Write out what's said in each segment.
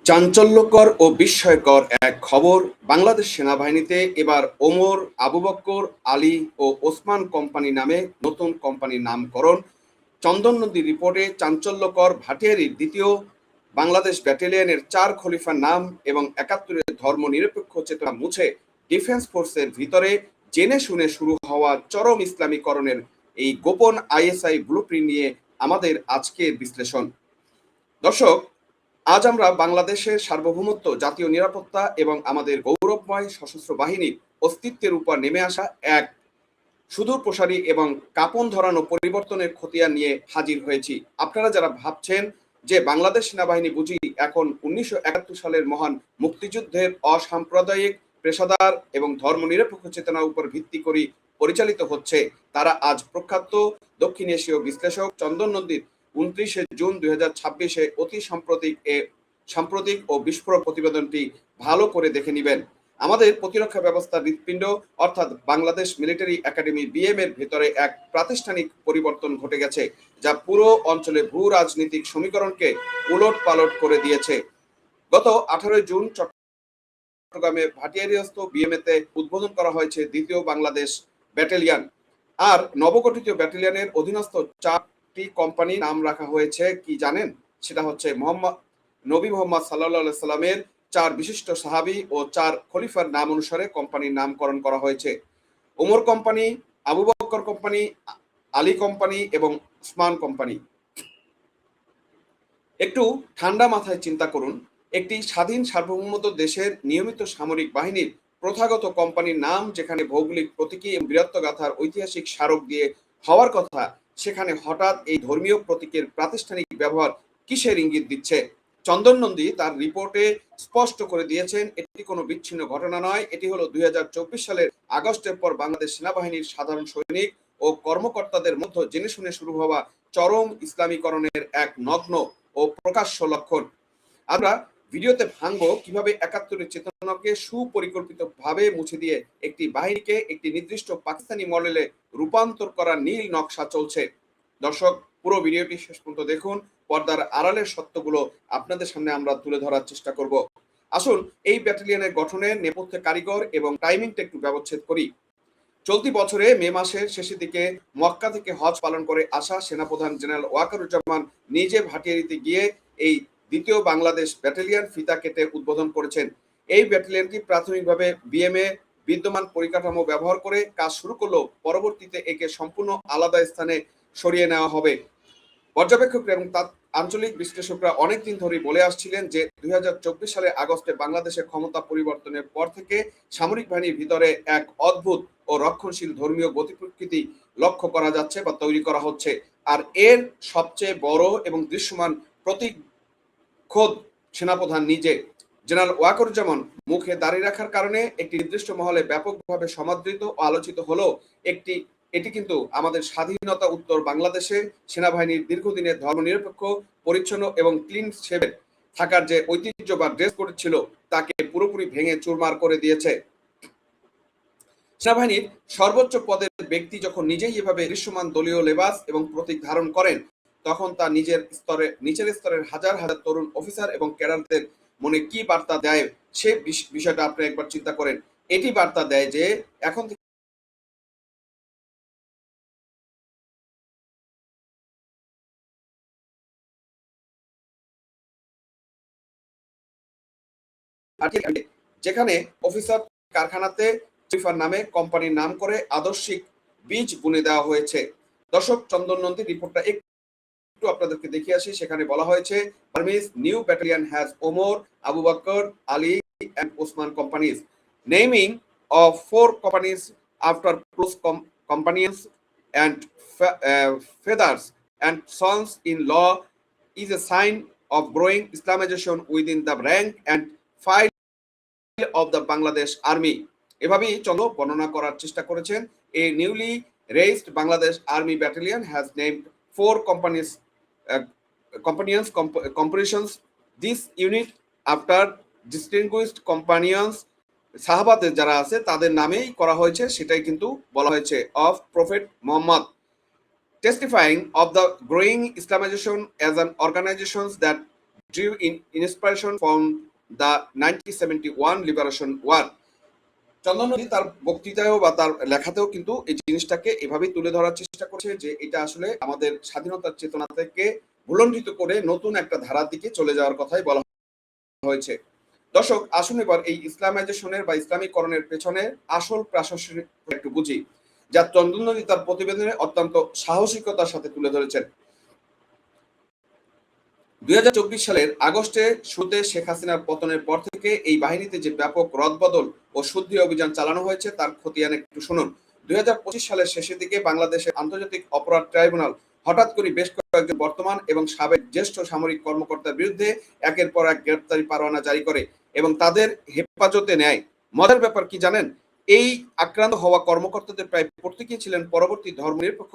চাঞ্চল্যকর ও বিস্ময়কর এক খবর, বাংলাদেশ সেনাবাহিনীতে এবার ওমর, আবু বক্কর, আলী ও ওসমান কোম্পানি নামে নতুন কোম্পানির নামকরণ। চন্দন নদী রিপোর্টে চাঞ্চল্যকর, ভাটিয়ারীর দ্বিতীয় বাংলাদেশ ব্যাটালিয়নের 4 খলিফার নাম এবং 71-এর ধর্মনিরপেক্ষ চেতনা মুছে ডিফেন্স ফোর্সের ভিতরে জেনে শুনে শুরু হওয়া চরম ইসলামীকরণের এই গোপন আইএসআই ব্লুপ্রিন্ট নিয়ে আমাদের আজকের বিশ্লেষণ। দর্শক, আজ আমরা বাংলাদেশের সার্বভৌমত্ব, জাতীয় নিরাপত্তা এবং আমাদের গৌরবময় সশস্ত্র বাহিনীর অস্তিত্বের উপর নেমে আসা এক সুদূরপ্রসারী এবং কাঁপন ধরানো পরিবর্তনের খতিয়ান নিয়ে হাজির হয়েছি। আপনারা যারা ভাবছেন যে বাংলাদেশ সেনাবাহিনী বুঝি এখন 1971 সালের মহান মুক্তিযুদ্ধের অসাম্প্রদায়িক, পেশাদার এবং ধর্মনিরপেক্ষ চেতনার উপর ভিত্তি করে পরিচালিত হচ্ছে, তারা আজ প্রখ্যাত দক্ষিণ এশীয় বিশ্লেষক চন্দন নন্দীর 29 জুন 2026 অতি সাম্প্রতিক ও বিস্ফোরক প্রতিবেদনটি ভালো করে দেখে নেবেন। আমাদের প্রতিরক্ষা ব্যবস্থার হৃৎপিণ্ড অর্থাৎ বাংলাদেশ মিলিটারি একাডেমি বিএম এর ভেতরে এক প্রাতিষ্ঠানিক পরিবর্তন ঘটে গেছে, যা পুরো অঞ্চলে ভূ রাজনৈতিক সমীকরণকে উলট পালট করে দিয়েছে। গত 18 জুন চট্টগ্রামে ভাটিয়ারীস্থ বিএমএতে উদ্বোধন করা হয়েছে দ্বিতীয় বাংলাদেশ ব্যাটালিয়ন। আর নবগঠিত ব্যাটালিয়নের অধীনস্থ 4টি কোম্পানি নাম রাখা হয়েছে, কি জানেন? সেটা হচ্ছে নবী মোহাম্মদ সাল্লাল্লাহু আলাইহি সাল্লামের 4 বিশিষ্ট সাহাবী ও 4 খলিফার নাম অনুসারে কোম্পানির নামকরণ করা হয়েছে। Omar company, Abu Bakr company, Ali company এবং ওসমান কোম্পানি। একটু ঠান্ডা মাথায় চিন্তা করুন, একটি স্বাধীন সার্বভৌমত্ব দেশের নিয়মিত সামরিক বাহিনীর প্রথাগত কোম্পানির নাম যেখানে ভৌগোলিক প্রতীকী এবং বীরত্বগাথার ঐতিহাসিক স্মারক দিয়ে হওয়ার কথা, সেখানে হঠাৎ এই ধর্মীয় প্রতীকের প্রাতিষ্ঠানিক ব্যবহার কিসের ইঙ্গিত দিচ্ছে? চন্দন নন্দী তার রিপোর্টে স্পষ্ট করে দিয়েছেন, এটি কোনো বিচ্ছিন্ন ঘটনা নয়। এটি হলো 2024 সালের আগস্টের পর বাংলাদেশ সেনাবাহিনীর সাধারণ সৈনিক ও কর্মকর্তাদের মধ্যে জেনে শুনে শুরু হওয়া চরম ইসলামীকরণের এক নগ্ন ও প্রকাশ্য লক্ষণ। আমরা ভিডিওতে ভাঙবো কিভাবে 71-এর চেতনাকে সুপরিকল্পিতভাবে মুছে দিয়ে একটি বাহিনীকে একটি নির্দিষ্ট পাকিস্তানি মডেলে রূপান্তর করার নীল নকশা চলছে। দর্শক, পুরো ভিডিওটি শেষ পর্যন্ত দেখুন। পর্দার আড়ালের সত্যগুলো আপনাদের সামনে আমরা তুলে ধরার চেষ্টা করব। আসুন এই ব্যাটালিয়নের গঠনের নেপথ্যে কারিগর এবং টাইমিংটা একটু ব্যবচ্ছেদ করি। চলতি বছরে মে মাসের শেষের দিকে মক্কা থেকে হজ পালন করে আসা সেনাপ্রধান জেনারেল ওয়াকারুজ্জামান নিজে ভাটিয়ারীতে গিয়ে এই দ্বিতীয় বাংলাদেশ ব্যাটালিয়ন ফিতা কেটে উদ্বোধন করেছেন। এই ব্যাটালিয়নটি প্রাথমিকভাবে বিএমএ বিদ্যমান পরিকাঠামো ব্যবহার করে কাজ শুরু করলেও পরবর্তীতে একে সম্পূর্ণ আলাদা স্থানে সরিয়ে নেওয়া হবে। পর্যবেক্ষকরা এবং আঞ্চলিক বিশ্লেষকরা অনেকদিন ধরেই বলে আসছিলেন যে 2024 সালের আগস্টে বাংলাদেশের ক্ষমতা পরিবর্তনের পর থেকে সামরিক বাহিনীর ভিতরে এক অদ্ভুত ও রক্ষণশীল ধর্মীয় গতি প্রকৃতি লক্ষ্য করা যাচ্ছে বা তৈরি করা হচ্ছে। আর এর সবচেয়ে বড় এবং দৃশ্যমান প্রতীক খোদ সেনাপ্রধান নিজে। জেনারেল ওয়াকারুজ্জামান মুখে দাড়ি রাখার কারণে একটি নির্দিষ্ট মহলে ব্যাপকভাবে সমাদৃত ও আলোচিত হলেও এটি কিন্তু আমাদের স্বাধীনতা উত্তর বাংলাদেশে সেনাবাহিনীর দীর্ঘদিনের ধর্মনিরপেক্ষ, পরিচ্ছন্ন এবং ক্লিন শেভেন থাকার যে ঐতিহ্য বা ড্রেস কোড ছিল, তাকে পুরোপুরি ভেঙে চুরমার করে দিয়েছে। সেনাবাহিনীর সর্বোচ্চ পদের ব্যক্তি যখন নিজেই এভাবে দৃশ্যমান দলীয় লেবাস এবং প্রতীক ধারণ করেন, তখন তা নিচের স্তরের হাজার হাজার তরুণ অফিসার এবং ক্যাডারদের মনে কি বার্তা দেয়, সে বিষয়টা আপনি একবার চিন্তা করেন। এটি বার্তা দেয় যে এখন যেখানে অফিসার কারখানাতে খলিফার নামে কোম্পানির নাম করে আদর্শিক বীজ বুনে দেওয়া হয়েছে। দর্শক, চন্দন নন্দীর রিপোর্টটা একটু আপনাদেরকে দেখিয়ে আসি। সেখানে বলা হয়েছে, Burmese new battalion has Omar, Abu Bakr, Ali and Osman companies. Naming of 4 companies after close companions and feathers and sons-in-law is a sign of growing Islamization within the rank and file of the Bangladesh Army. এভাবেই চলো বর্ণনা করার চেষ্টা করেছেন। A newly raised Bangladesh Army battalion has named 4 companions. This unit after distinguished companions সাহাবাদের যারা আছে তাদের নামেই করা হয়েছে, সেটাই কিন্তু বলা হয়েছে of Prophet Muhammad, testifying of the growing Islamization as an organization that drew inspiration from the 1971 Liberation War. চন্দন নদী তার বক্তৃতায়ও বা তার লেখাতেও কিন্তু এই জিনিসটাকে এভাবেই তুলে ধরার চেষ্টা করছে যে এটা আসলে আমাদের স্বাধীনতার চেতনা থেকে ভুলণ্ঠিত করে নতুন একটা ধারার দিকে চলে যাওয়ার কথাই বলা হয়েছে। দর্শক, আসুন এবার এই ইসলামাইজেশনের বা ইসলামীকরণের পেছনে আসল প্রাসঙ্গিক একটু বুঝি, যা চন্দন নদী তার প্রতিবেদনে অত্যন্ত সাহসিকতার সাথে তুলে ধরেছেন। 2024 সালের আগস্টে শুরুতে শেখ হাসিনার পতনের পর থেকে এই বাহিনীতে যে ব্যাপক রদবদল ও শুদ্ধি অভিযান চালানো হয়েছে তার খতিয়ান একটু শুনুন। 2025 সালের শেষের দিকে বাংলাদেশের আন্তর্জাতিক অপরাধ ট্রাইব্যুনাল হঠাৎ করে বেশ কয়েকজন বর্তমান এবং সাবেক জ্যেষ্ঠ সামরিক কর্মকর্তার বিরুদ্ধে একের পর এক গ্রেপ্তারি পরোয়ানা জারি করে এবং তাদের হেফাজতে নেয়। মজার ব্যাপার কি জানেন? এই আক্রান্ত হওয়া কর্মকর্তাদের প্রায় প্রত্যেকেই ছিলেন পরবর্তী ধর্মনিরপেক্ষ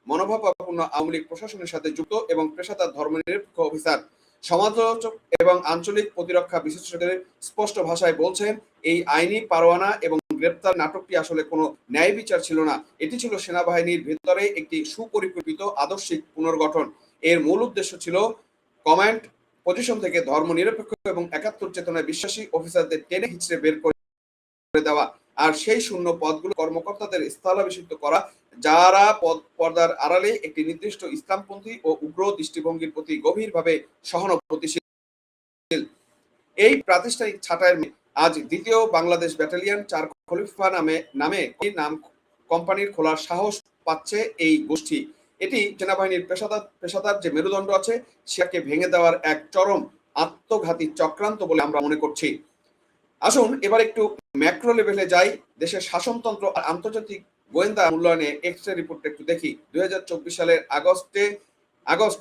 মনোভাবাপন্ন আওয়ামী লীগ প্রশাসনের সাথে যুক্ত এবং পেশাদার ধর্মনিরপেক্ষ অফিসার। সমালোচক এবং আঞ্চলিক প্রতিরক্ষা বিশেষজ্ঞদের স্পষ্ট ভাষায় বলছেন, এই আইনি পরোয়ানা এবং গ্রেপ্তার নাটকটি আসলে কোনো ন্যায় বিচার ছিল না, এটি ছিল সেনাবাহিনীর ভেতরে একটি সুপরিকল্পিত আদর্শিক পুনর্গঠন। এর মূল উদ্দেশ্য ছিল কমান্ড পজিশন থেকে ধর্মনিরপেক্ষ এবং একাত্তর চেতনায় বিশ্বাসী অফিসারদের টেনে হিচড়ে বের করে দেওয়া আর সেই শূন্য পদগুলো কর্মকর্তাদের স্থলাভিষিক্ত করা, যারা পর্দার আড়ালে একটি নির্দিষ্ট ইসলামপন্থী ও উগ্র দৃষ্টিভঙ্গির প্রতি গভীরভাবে সহানুভূতিশীল। এই প্রাতিষ্ঠানিক ছাঁটাইয়ের আজ দ্বিতীয় বাংলাদেশ ব্যাটালিয়ন 4 খলিফা নামে কোম্পানির খোলার সাহস পাচ্ছে এই গোষ্ঠী। এটি সেনাবাহিনীর পেশাদার যে মেরুদণ্ড আছে সেটাকে ভেঙে দেওয়ার এক চরম আত্মঘাতী চক্রান্ত বলে আমরা মনে করছি। আসুন এবার একটু ম্যাক্রো লেভেলে যাই। দেশের শাসনতন্ত্র আর আন্তর্জাতিক গোয়েন্দা মূল্যায়নে এক্স-রে রিপোর্টটা একটু দেখি। 2024 সালের আগস্ট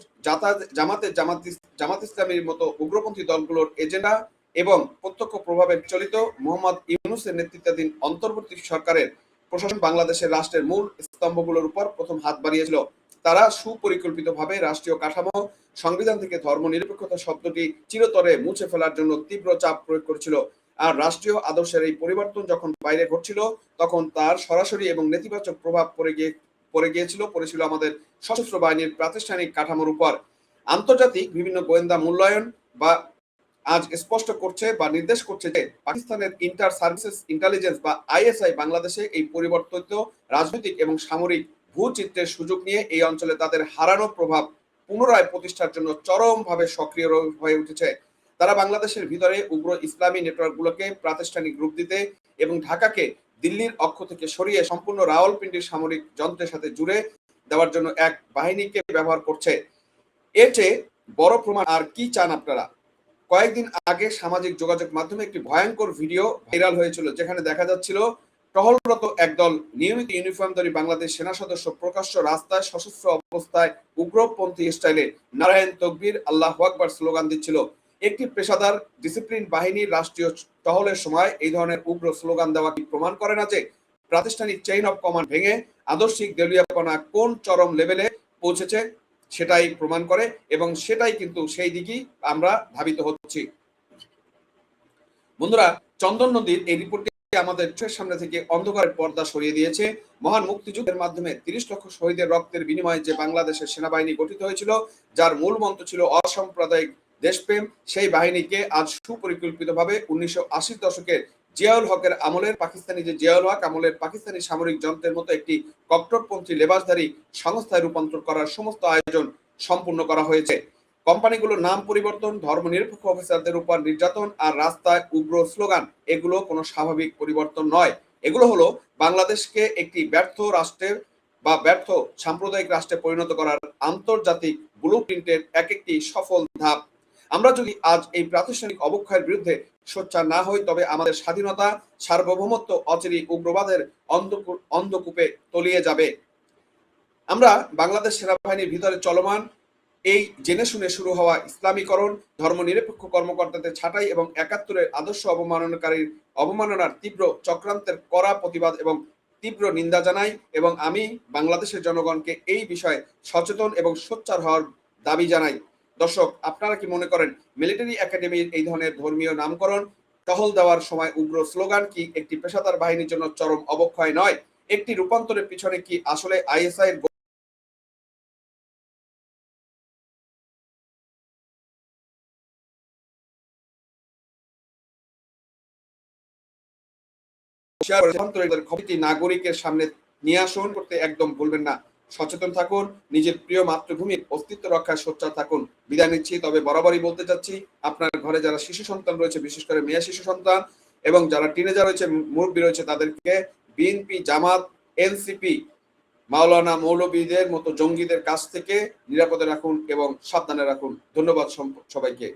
জামাত ইসলামীর মতো উগ্রপন্থী দলগুলোর এজেন্ডা এবং প্রত্যক্ষ প্রভাবে চলিত মোহাম্মদ ইউনূসের নেতৃত্বাধীন অন্তর্বর্তী সরকারের প্রশাসন বাংলাদেশের রাষ্ট্রের মূল স্তম্ভগুলোর উপর প্রথম হাত বাড়িয়েছিল। তারা সুপরিকল্পিতভাবে রাষ্ট্রীয় কাঠামো, সংবিধান থেকে ধর্মনিরপেক্ষতা শব্দটি চিরতরে মুছে ফেলার জন্য তীব্র চাপ প্রয়োগ করেছিল। আর রাষ্ট্রীয় আদর্শের এই পরিবর্তন যখন বাইরে ঘটছিল তখন তার সরাসরি এবং নেতিবাচক প্রভাব পড়েছিল আমাদের সশস্ত্র বাহিনীর প্রাতিষ্ঠানিক কাঠামোর উপর। আন্তর্জাতিক বিভিন্ন গোয়েন্দা মূল্যায়ন বা আজ স্পষ্ট করছে বা নির্দেশ করছে যে পাকিস্তানের ইন্টার সার্ভিসেস ইন্টেলিজেন্স বা আইএসআই বাংলাদেশে এই পরিবর্তিত রাজনৈতিক এবং সামরিক ভূচিত্রের সুযোগ নিয়ে এই অঞ্চলে তাদের হারানো প্রভাব পুনরায় প্রতিষ্ঠার জন্য চরমভাবে সক্রিয় হয়ে উঠেছে। তারা বাংলাদেশের ভিতরে উগ্র ইসলামী নেটওয়ার্কগুলোকে প্রাতিষ্ঠানিক রূপ দিতে এবং ঢাকাকে দিল্লির অক্ষ থেকে সরিয়ে সম্পূর্ণ রাওয়ালপিন্ডির সামরিক যন্ত্রের সাথে জুড়ে দেওয়ার জন্য এক বাহিনীকে ব্যবহার করছে। এর চেয়ে বড় প্রমাণ আর কি চান আপনারা? কয়েকদিন আগে সামাজিক যোগাযোগ মাধ্যমে একটি ভয়ঙ্কর ভিডিও ভাইরাল হয়েছিল যেখানে দেখা যাচ্ছিল টহলরত একদল নিয়মিত ইউনিফর্মধারী বাংলাদেশ সেনা সদস্য প্রকাশ্য রাস্তায় সশস্ত্র অবস্থায় উগ্রপন্থী স্টাইলে নারায়ণ তকবীর, আল্লাহু আকবার স্লোগান দিচ্ছিল। একটি পেশাদার ডিসিপ্লিন বাহিনীর রাষ্ট্রীয় টহলের সময় এই ধরনের উগ্র স্লোগান দেওয়া কি প্রমাণ করে না যে প্রাতিষ্ঠানিক চেইন অফ কমান্ড ভেঙে আদর্শিক দেউলিয়াপনা কোন চরম লেভেলে পৌঁছেছে সেটাই প্রমাণ করে এবং সেটাই কিন্তু সেই দিকেই আমরা ধাবিত হচ্ছি। বন্ধুরা, চন্দন নদীর এই রিপোর্টটি আমাদের চোখের সামনে থেকে অন্ধকারের পর্দা সরিয়ে দিয়েছে। মহান মুক্তিযুদ্ধের মাধ্যমে 30 লক্ষ শহীদের রক্তের বিনিময়ে যে বাংলাদেশের সেনাবাহিনী গঠিত হয়েছিল, যার মূল মন্ত্র ছিল অসাম্প্রদায়িক দেশপ্রেম, সেই বাহিনীকে আজ সুপরিকল্পিতভাবে 1980 দশকের জিয়াউল হকের আমলের পাকিস্তানি সামরিক যন্ত্রের মতো একটি কট্টরপন্থী লেবাসধারী সংস্থায় রূপান্তর করার সমস্ত আয়োজন সম্পূর্ণ করা হয়েছে। কোম্পানিগুলোর নাম পরিবর্তন, ধর্মনিরপেক্ষ অফিসারদের উপর নির্যাতন আর রাস্তায় উগ্র স্লোগান, এগুলো কোনো স্বাভাবিক পরিবর্তন নয়। এগুলো হলো বাংলাদেশকে একটি ব্যর্থ রাষ্ট্রের বা ব্যর্থ সাম্প্রদায়িক রাষ্ট্রে পরিণত করার আন্তর্জাতিক ব্লুপ্রিন্টের একটি সফল ধাপ। আমরা যদি আজ এই প্রাতিষ্ঠানিক অবক্ষয়ের বিরুদ্ধে সোচ্চার না হই তবে আমাদের স্বাধীনতা, সার্বভৌমত্ব অচিরেই উগ্রবাদের অন্ধকূপে তলিয়ে যাবে। আমরা বাংলাদেশ সেনাবাহিনীর ভিতরে চলমান এই জেনে শুনে শুরু হওয়া ইসলামীকরণ, ধর্মনিরপেক্ষ কর্মকর্তাদের ছাঁটাই এবং 71-এর আদর্শ অবমাননার তীব্র চক্রান্তের কড়া প্রতিবাদ এবং তীব্র নিন্দা জানাই এবং আমি বাংলাদেশের জনগণকে এই বিষয়ে সচেতন এবং সোচ্চার হওয়ার দাবি জানাই। দর্শক, আপনারা কি মনে করেন মিলিটারি একাডেমির এই ধরনের ধর্মীয় নামকরণ, টহল দেওয়ার সময় উগ্র স্লোগান কি একটি পেশাদার বাহিনীর জন্য চরম অবক্ষয় নয়? একটি রূপান্তরের পিছনে কি আসলে আইএসআই এর শেয়ার করে ক্ষতি নাগরিকের সামনে নিয়ে আসুন, করতে একদম ভুলবেন না। সচেতন থাকুন, নিজের প্রিয় মাতৃভূমির অস্তিত্ব রক্ষায় সোচ্চার থাকুন। বিদায় নিচ্ছি, তবে বরাবরই বলতে চাচ্ছি, আপনার ঘরে যারা শিশু সন্তান রয়েছে, বিশেষ করে মেয়ে শিশু সন্তান এবং যারা টিনেজার রয়েছে, মুরব্বী রয়েছে, তাদেরকে বিএনপি, জামাত, এনসিপি, মাওলানা মৌলবীদের মতো জঙ্গিদের কাছ থেকে নিরাপদে রাখুন এবং সাবধানে রাখুন। ধন্যবাদ সবাইকে।